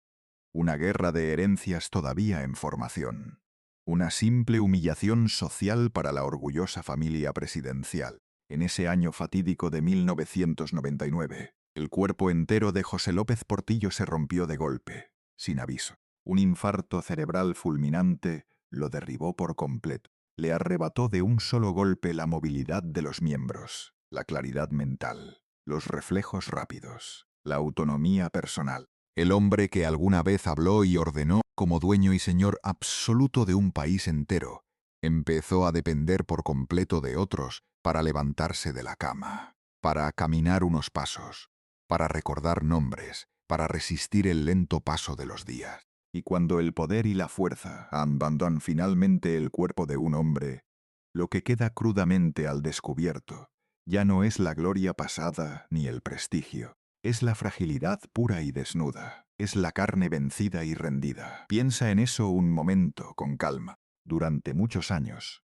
Una guerra de herencias todavía en formación. Una simple humillación social para la orgullosa familia presidencial. En ese año fatídico de 1999, el cuerpo entero de José López Portillo se rompió de golpe, sin aviso. Un infarto cerebral fulminante lo derribó por completo. Le arrebató de un solo golpe la movilidad de los miembros, la claridad mental, los reflejos rápidos, la autonomía personal. El hombre que alguna vez habló y ordenó como dueño y señor absoluto de un país entero, Empezó a depender por completo de otros para levantarse de la cama, para caminar unos pasos, para recordar nombres, para resistir el lento paso de los días. Y cuando el poder y la fuerza abandonan finalmente el cuerpo de un hombre, lo que queda crudamente al descubierto ya no es la gloria pasada ni el prestigio. Es la fragilidad pura y desnuda. Es la carne vencida y rendida. Piensa en eso un momento, con calma. Durante muchos años,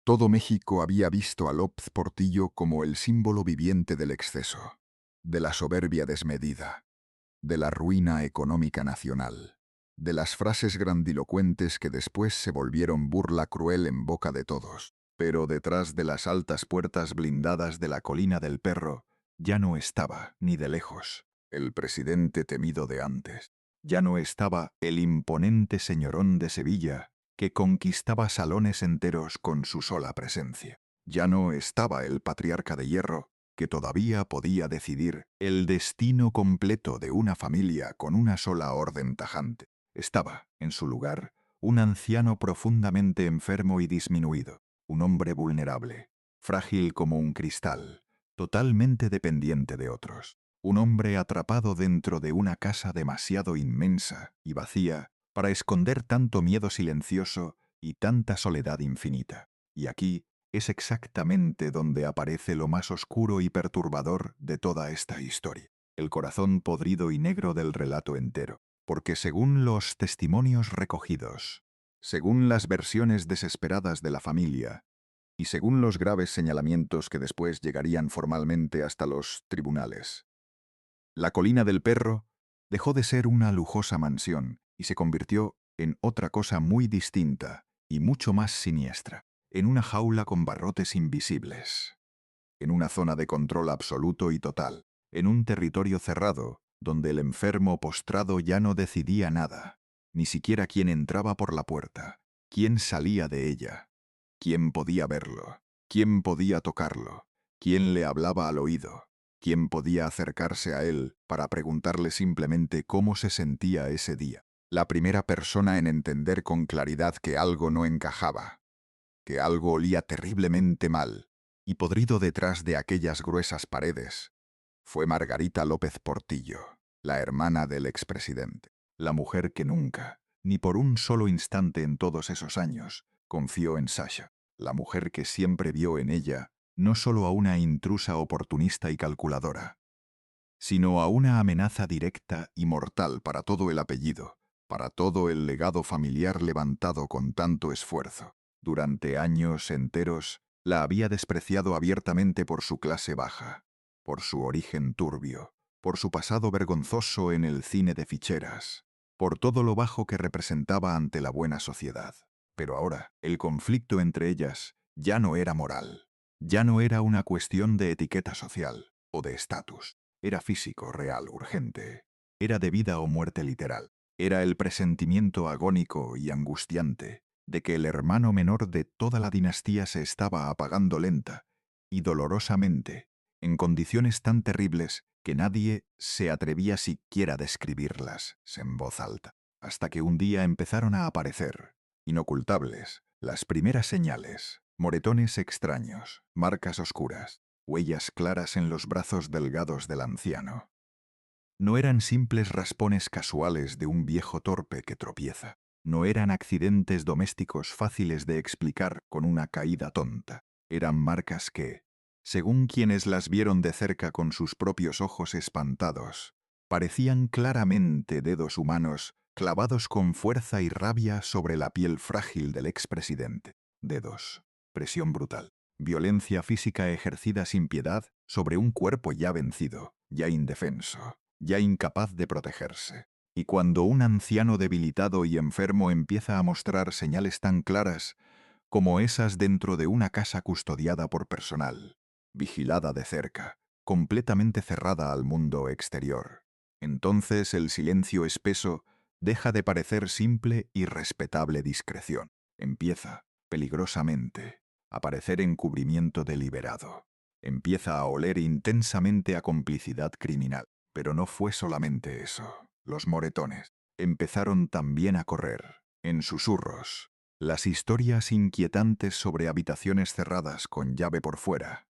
todo México había visto a López Portillo como el símbolo viviente del exceso, de la soberbia desmedida, de la ruina económica nacional, de las frases grandilocuentes que después se volvieron burla cruel en boca de todos. Pero detrás de las altas puertas blindadas de la Colina del Perro ya no estaba, ni de lejos, el presidente temido de antes. Ya no estaba el imponente señorón de Sevilla que conquistaba salones enteros con su sola presencia. Ya no estaba el patriarca de hierro que todavía podía decidir el destino completo de una familia con una sola orden tajante. Estaba, en su lugar, un anciano profundamente enfermo y disminuido, un hombre vulnerable, frágil como un cristal, totalmente dependiente de otros, un hombre atrapado dentro de una casa demasiado inmensa y vacía para esconder tanto miedo silencioso y tanta soledad infinita. Y aquí es exactamente donde aparece lo más oscuro y perturbador de toda esta historia, el corazón podrido y negro del relato entero, porque según los testimonios recogidos, según las versiones desesperadas de la familia, y según los graves señalamientos que después llegarían formalmente hasta los tribunales, la Colina del Perro dejó de ser una lujosa mansión y se convirtió en otra cosa muy distinta y mucho más siniestra, en una jaula con barrotes invisibles, en una zona de control absoluto y total, en un territorio cerrado donde el enfermo postrado ya no decidía nada, ni siquiera quién entraba por la puerta, quién salía de ella, quién podía verlo, quién podía tocarlo, quién le hablaba al oído. ¿Quién podía acercarse a él para preguntarle simplemente cómo se sentía ese día? La primera persona en entender con claridad que algo no encajaba, que algo olía terriblemente mal y podrido detrás de aquellas gruesas paredes, fue Margarita López Portillo, la hermana del expresidente, la mujer que nunca, ni por un solo instante en todos esos años, confió en Sasha, la mujer que siempre vio en ella no solo a una intrusa oportunista y calculadora, sino a una amenaza directa y mortal para todo el apellido, para todo el legado familiar levantado con tanto esfuerzo. Durante años enteros la había despreciado abiertamente por su clase baja, por su origen turbio, por su pasado vergonzoso en el cine de ficheras, por todo lo bajo que representaba ante la buena sociedad. Pero ahora, el conflicto entre ellas ya no era moral. Ya no era una cuestión de etiqueta social o de estatus. Era físico, real, urgente. Era de vida o muerte literal. Era el presentimiento agónico y angustiante de que el hermano menor de toda la dinastía se estaba apagando lenta y dolorosamente, en condiciones tan terribles que nadie se atrevía siquiera a describirlas en voz alta. Hasta que un día empezaron a aparecer, inocultables, las primeras señales. Moretones extraños, marcas oscuras, huellas claras en los brazos delgados del anciano. No eran simples raspones casuales de un viejo torpe que tropieza. No eran accidentes domésticos fáciles de explicar con una caída tonta. Eran marcas que, según quienes las vieron de cerca con sus propios ojos espantados, parecían claramente dedos humanos clavados con fuerza y rabia sobre la piel frágil del expresidente. Dedos. Presión brutal, violencia física ejercida sin piedad sobre un cuerpo ya vencido, ya indefenso, ya incapaz de protegerse. Y cuando un anciano debilitado y enfermo empieza a mostrar señales tan claras como esas dentro de una casa custodiada por personal, vigilada de cerca, completamente cerrada al mundo exterior, entonces el silencio espeso deja de parecer simple y respetable discreción. Empieza, peligrosamente, a parecer encubrimiento deliberado. Empieza a oler intensamente a complicidad criminal. Pero no fue solamente eso. Los moretones empezaron también a correr, en susurros, Las historias inquietantes sobre habitaciones cerradas con llave por fuera,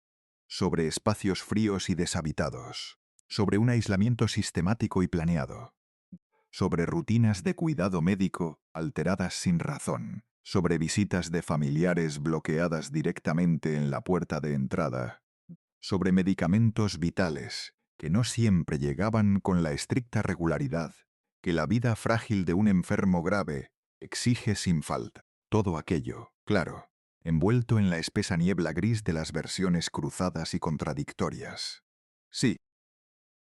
sobre espacios fríos y deshabitados, sobre un aislamiento sistemático y planeado, sobre rutinas de cuidado médico alteradas sin razón, sobre visitas de familiares bloqueadas directamente en la puerta de entrada, sobre medicamentos vitales que no siempre llegaban con la estricta regularidad que la vida frágil de un enfermo grave exige sin falta. Todo aquello, claro, envuelto en la espesa niebla gris de las versiones cruzadas y contradictorias. Sí,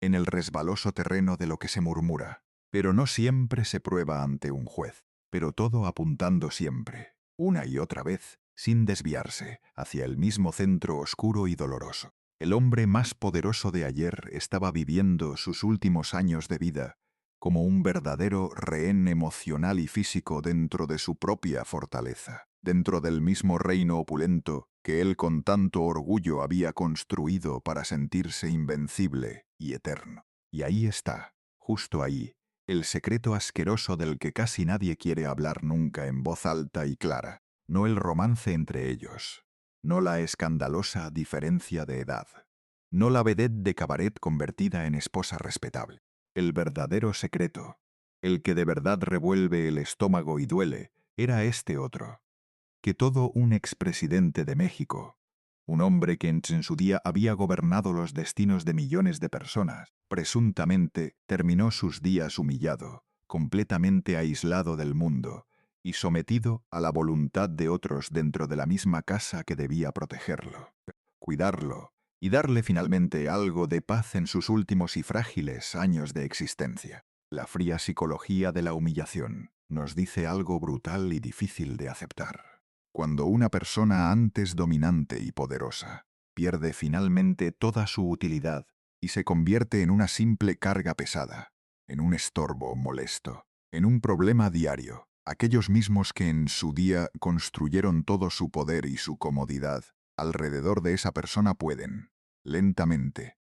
en el resbaloso terreno de lo que se murmura, pero no siempre se prueba ante un juez, pero todo apuntando siempre, una y otra vez, sin desviarse, hacia el mismo centro oscuro y doloroso. El hombre más poderoso de ayer estaba viviendo sus últimos años de vida como un verdadero rehén emocional y físico dentro de su propia fortaleza, dentro del mismo reino opulento que él con tanto orgullo había construido para sentirse invencible y eterno. Y ahí está, justo ahí, el secreto asqueroso del que casi nadie quiere hablar nunca en voz alta y clara, no el romance entre ellos, no la escandalosa diferencia de edad, no la vedette de cabaret convertida en esposa respetable. El verdadero secreto, el que de verdad revuelve el estómago y duele, era este otro, que todo un expresidente de México, un hombre que en su día había gobernado los destinos de millones de personas, presuntamente terminó sus días humillado, completamente aislado del mundo y sometido a la voluntad de otros dentro de la misma casa que debía protegerlo, cuidarlo y darle finalmente algo de paz en sus últimos y frágiles años de existencia. La fría psicología de la humillación nos dice algo brutal y difícil de aceptar. Cuando una persona antes dominante y poderosa pierde finalmente toda su utilidad y se convierte en una simple carga pesada, en un estorbo molesto, en un problema diario, aquellos mismos que en su día construyeron todo su poder y su comodidad alrededor de esa persona pueden, lentamente,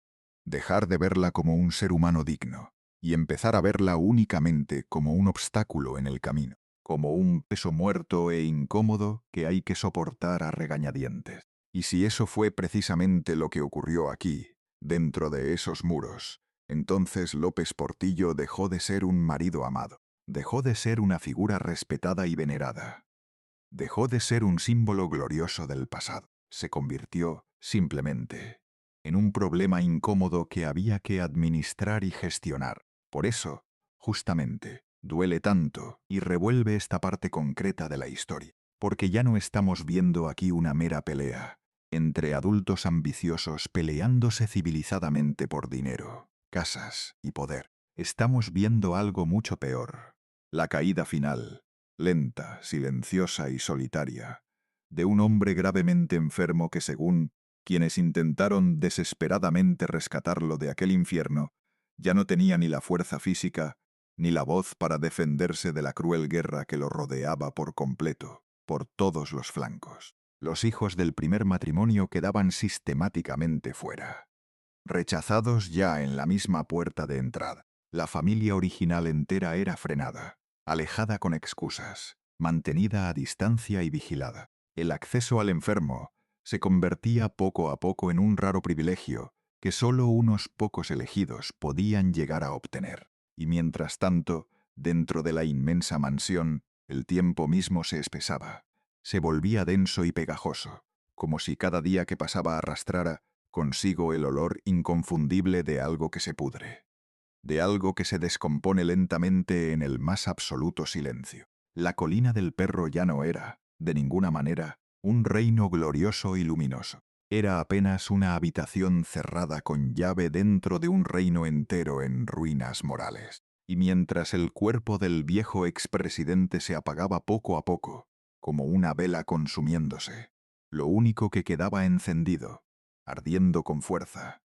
dejar de verla como un ser humano digno y empezar a verla únicamente como un obstáculo en el camino, como un peso muerto e incómodo que hay que soportar a regañadientes. Y si eso fue precisamente lo que ocurrió aquí, dentro de esos muros, entonces López Portillo dejó de ser un marido amado, dejó de ser una figura respetada y venerada, dejó de ser un símbolo glorioso del pasado. Se convirtió, simplemente, en un problema incómodo que había que administrar y gestionar. Por eso, justamente, duele tanto y revuelve esta parte concreta de la historia, porque ya no estamos viendo aquí una mera pelea entre adultos ambiciosos peleándose civilizadamente por dinero, casas y poder. Estamos viendo algo mucho peor, la caída final, lenta, silenciosa y solitaria, de un hombre gravemente enfermo que, según quienes intentaron desesperadamente rescatarlo de aquel infierno, ya no tenía ni la fuerza física ni la voz para defenderse de la cruel guerra que lo rodeaba por completo, por todos los flancos. Los hijos del primer matrimonio quedaban sistemáticamente fuera, rechazados ya en la misma puerta de entrada. La familia original entera era frenada, alejada con excusas, mantenida a distancia y vigilada. El acceso al enfermo se convertía poco a poco en un raro privilegio que solo unos pocos elegidos podían llegar a obtener. Y mientras tanto, dentro de la inmensa mansión, el tiempo mismo se espesaba, se volvía denso y pegajoso, como si cada día que pasaba arrastrara consigo el olor inconfundible de algo que se pudre, de algo que se descompone lentamente en el más absoluto silencio. La colina del perro ya no era, de ninguna manera, un reino glorioso y luminoso. Era apenas una habitación cerrada con llave dentro de un reino entero en ruinas morales. Y mientras el cuerpo del viejo expresidente se apagaba poco a poco, como una vela consumiéndose, lo único que quedaba encendido, ardiendo con fuerza,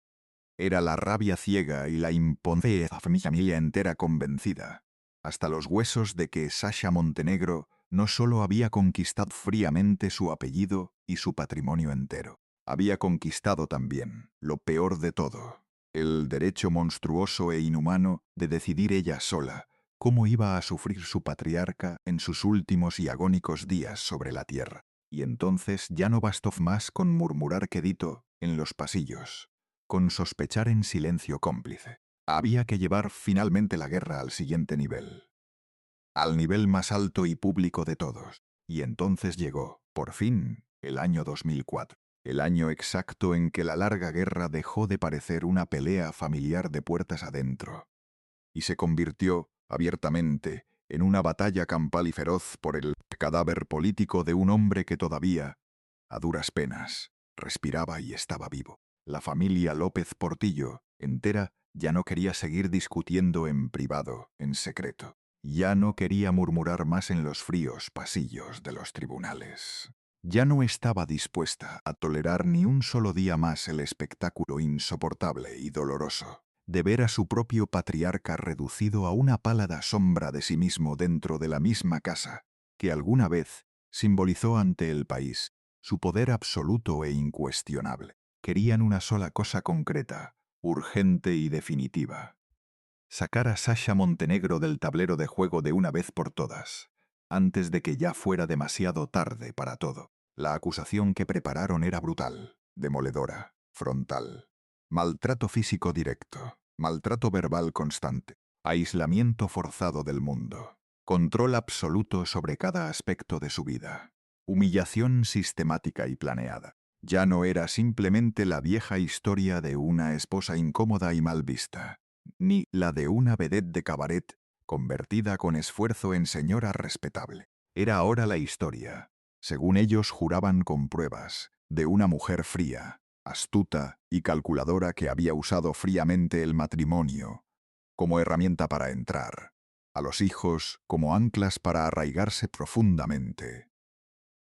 era la rabia ciega y la impotencia de mi familia entera convencida, hasta los huesos de que Sasha Montenegro no solo había conquistado fríamente su apellido y su patrimonio entero, había conquistado también, lo peor de todo, el derecho monstruoso e inhumano de decidir ella sola cómo iba a sufrir su patriarca en sus últimos y agónicos días sobre la tierra. Y entonces ya no bastó más con murmurar quedito en los pasillos, con sospechar en silencio cómplice. Había que llevar finalmente la guerra al siguiente nivel, al nivel más alto y público de todos. Y entonces llegó, por fin, el año 2004, el año exacto en que la larga guerra dejó de parecer una pelea familiar de puertas adentro y se convirtió, abiertamente, en una batalla campal y feroz por el cadáver político de un hombre que todavía, a duras penas, respiraba y estaba vivo. La familia López Portillo, entera, ya no quería seguir discutiendo en privado, en secreto. Ya no quería murmurar más en los fríos pasillos de los tribunales. Ya no estaba dispuesta a tolerar ni un solo día más el espectáculo insoportable y doloroso de ver a su propio patriarca reducido a una pálida sombra de sí mismo dentro de la misma casa que alguna vez simbolizó ante el país su poder absoluto e incuestionable. Querían una sola cosa concreta, urgente y definitiva: sacar a Sasha Montenegro del tablero de juego de una vez por todas, antes de que ya fuera demasiado tarde para todo. La acusación que prepararon era brutal, demoledora, frontal. Maltrato físico directo, maltrato verbal constante, aislamiento forzado del mundo, control absoluto sobre cada aspecto de su vida, humillación sistemática y planeada. Ya no era simplemente la vieja historia de una esposa incómoda y mal vista, ni la de una vedette de cabaret convertida con esfuerzo en señora respetable. Era ahora la historia, según ellos juraban con pruebas, de una mujer fría, astuta y calculadora que había usado fríamente el matrimonio como herramienta para entrar, a los hijos como anclas para arraigarse profundamente,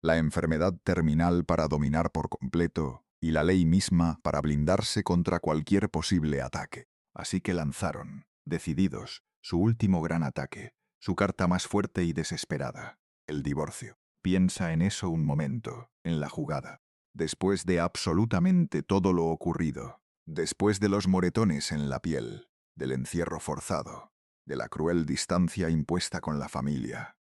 la enfermedad terminal para dominar por completo y la ley misma para blindarse contra cualquier posible ataque. Así que lanzaron, decididos, su último gran ataque, su carta más fuerte y desesperada: el divorcio. Piensa en eso un momento, en la jugada. Después de absolutamente todo lo ocurrido, después de los moretones en la piel, del encierro forzado, de la cruel distancia impuesta con la familia,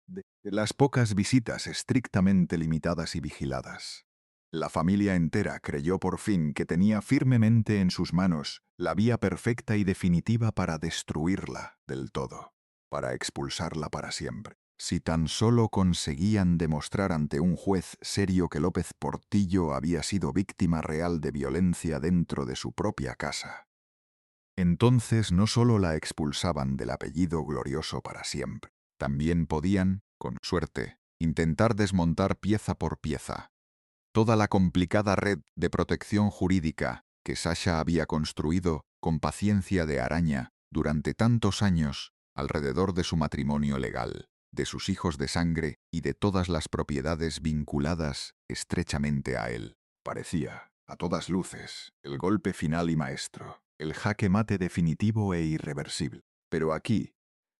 de las pocas visitas estrictamente limitadas y vigiladas, la familia entera creyó por fin que tenía firmemente en sus manos la vía perfecta y definitiva para destruirla del todo, para expulsarla para siempre. Si tan solo conseguían demostrar ante un juez serio que López Portillo había sido víctima real de violencia dentro de su propia casa, entonces no solo la expulsaban del apellido glorioso para siempre, también podían, con suerte, intentar desmontar pieza por pieza toda la complicada red de protección jurídica que Sasha había construido con paciencia de araña durante tantos años alrededor de su matrimonio legal, de sus hijos de sangre y de todas las propiedades vinculadas estrechamente a él. Parecía, a todas luces, el golpe final y maestro, el jaque mate definitivo e irreversible. Pero aquí,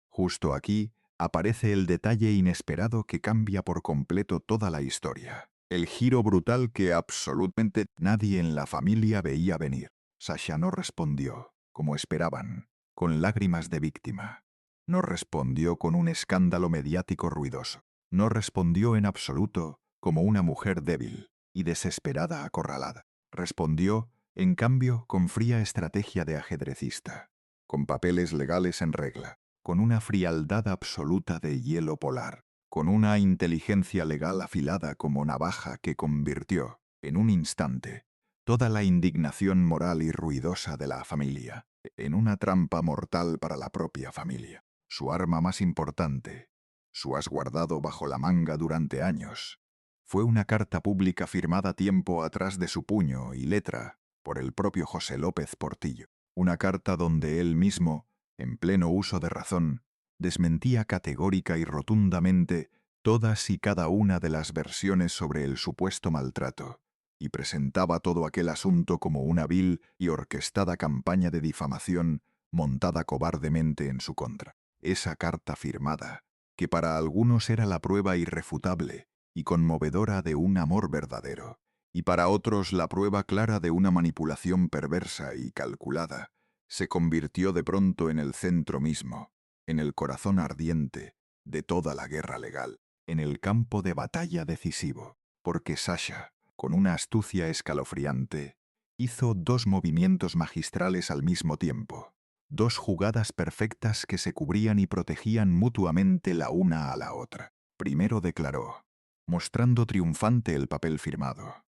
justo aquí, aparece el detalle inesperado que cambia por completo toda la historia. El giro brutal que absolutamente nadie en la familia veía venir. Sasha no respondió, como esperaban, con lágrimas de víctima. No respondió con un escándalo mediático ruidoso. No respondió en absoluto como una mujer débil y desesperada acorralada. Respondió, en cambio, con fría estrategia de ajedrecista, con papeles legales en regla, con una frialdad absoluta de hielo polar, con una inteligencia legal afilada como navaja que convirtió, en un instante, toda la indignación moral y ruidosa de la familia en una trampa mortal para la propia familia. Su arma más importante, su as guardado bajo la manga durante años, fue una carta pública firmada tiempo atrás de su puño y letra por el propio José López Portillo. Una carta donde él mismo, en pleno uso de razón, desmentía categórica y rotundamente todas y cada una de las versiones sobre el supuesto maltrato, y presentaba todo aquel asunto como una vil y orquestada campaña de difamación montada cobardemente en su contra. Esa carta firmada, que para algunos era la prueba irrefutable y conmovedora de un amor verdadero, y para otros la prueba clara de una manipulación perversa y calculada, se convirtió de pronto en el centro mismo, en el corazón ardiente de toda la guerra legal, en el campo de batalla decisivo, porque Sasha, con una astucia escalofriante, hizo dos movimientos magistrales al mismo tiempo, dos jugadas perfectas que se cubrían y protegían mutuamente la una a la otra. Primero declaró, mostrando triunfante el papel firmado: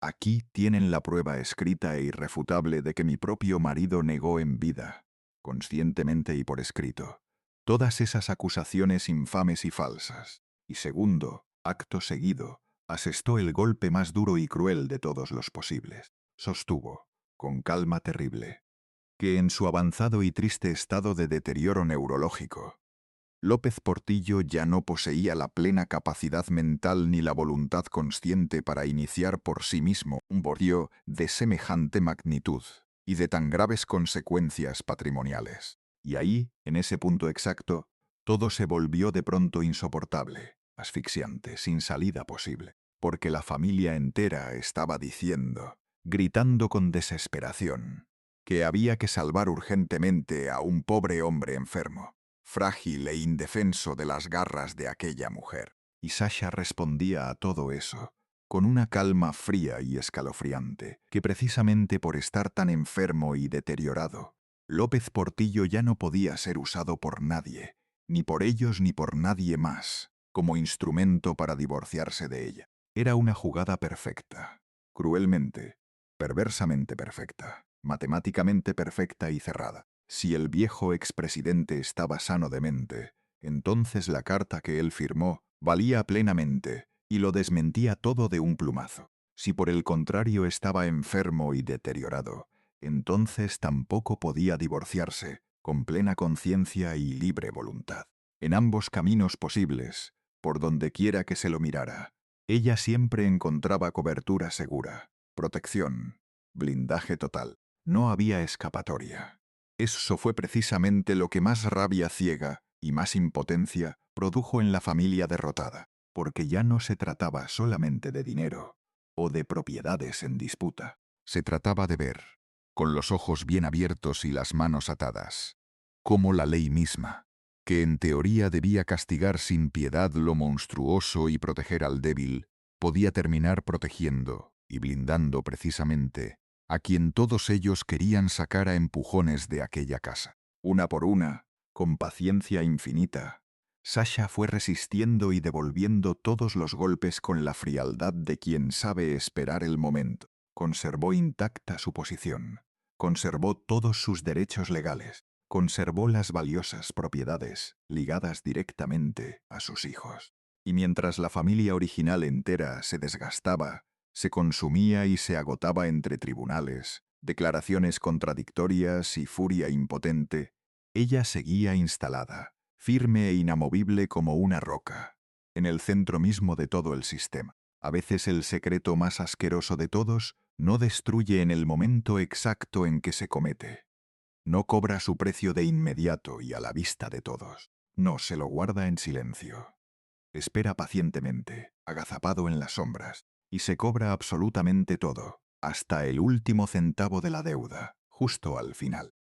aquí tienen la prueba escrita e irrefutable de que mi propio marido negó en vida, conscientemente y por escrito, todas esas acusaciones infames y falsas. Y segundo, acto seguido, asestó el golpe más duro y cruel de todos los posibles. Sostuvo, con calma terrible, que en su avanzado y triste estado de deterioro neurológico, López Portillo ya no poseía la plena capacidad mental ni la voluntad consciente para iniciar por sí mismo un bordio de semejante magnitud y de tan graves consecuencias patrimoniales. Y ahí, en ese punto exacto, todo se volvió de pronto insoportable, asfixiante, sin salida posible, porque la familia entera estaba diciendo, gritando con desesperación, que había que salvar urgentemente a un pobre hombre enfermo, frágil e indefenso de las garras de aquella mujer. Y Sasha respondía a todo eso con una calma fría y escalofriante, que precisamente por estar tan enfermo y deteriorado, López Portillo ya no podía ser usado por nadie, ni por ellos ni por nadie más, como instrumento para divorciarse de ella. Era una jugada perfecta, cruelmente, perversamente perfecta, matemáticamente perfecta y cerrada. Si el viejo expresidente estaba sano de mente, entonces la carta que él firmó valía plenamente y lo desmentía todo de un plumazo. Si por el contrario estaba enfermo y deteriorado, entonces tampoco podía divorciarse con plena conciencia y libre voluntad. En ambos caminos posibles, por donde quiera que se lo mirara, ella siempre encontraba cobertura segura, protección, blindaje total. No había escapatoria. Eso fue precisamente lo que más rabia ciega y más impotencia produjo en la familia derrotada, porque ya no se trataba solamente de dinero o de propiedades en disputa. Se trataba de ver, con los ojos bien abiertos y las manos atadas, como la ley misma, que en teoría debía castigar sin piedad lo monstruoso y proteger al débil, podía terminar protegiendo y blindando precisamente a quien todos ellos querían sacar a empujones de aquella casa. Una por una, con paciencia infinita, Sasha fue resistiendo y devolviendo todos los golpes con la frialdad de quien sabe esperar el momento. Conservó intacta su posición, conservó todos sus derechos legales, conservó las valiosas propiedades ligadas directamente a sus hijos. Y mientras la familia original entera se desgastaba, se consumía y se agotaba entre tribunales, declaraciones contradictorias y furia impotente, ella seguía instalada, firme e inamovible como una roca, en el centro mismo de todo el sistema. A veces el secreto más asqueroso de todos no destruye en el momento exacto en que se comete. No cobra su precio de inmediato y a la vista de todos. No, se lo guarda en silencio. Espera pacientemente, agazapado en las sombras, y se cobra absolutamente todo, hasta el último centavo de la deuda, justo al final.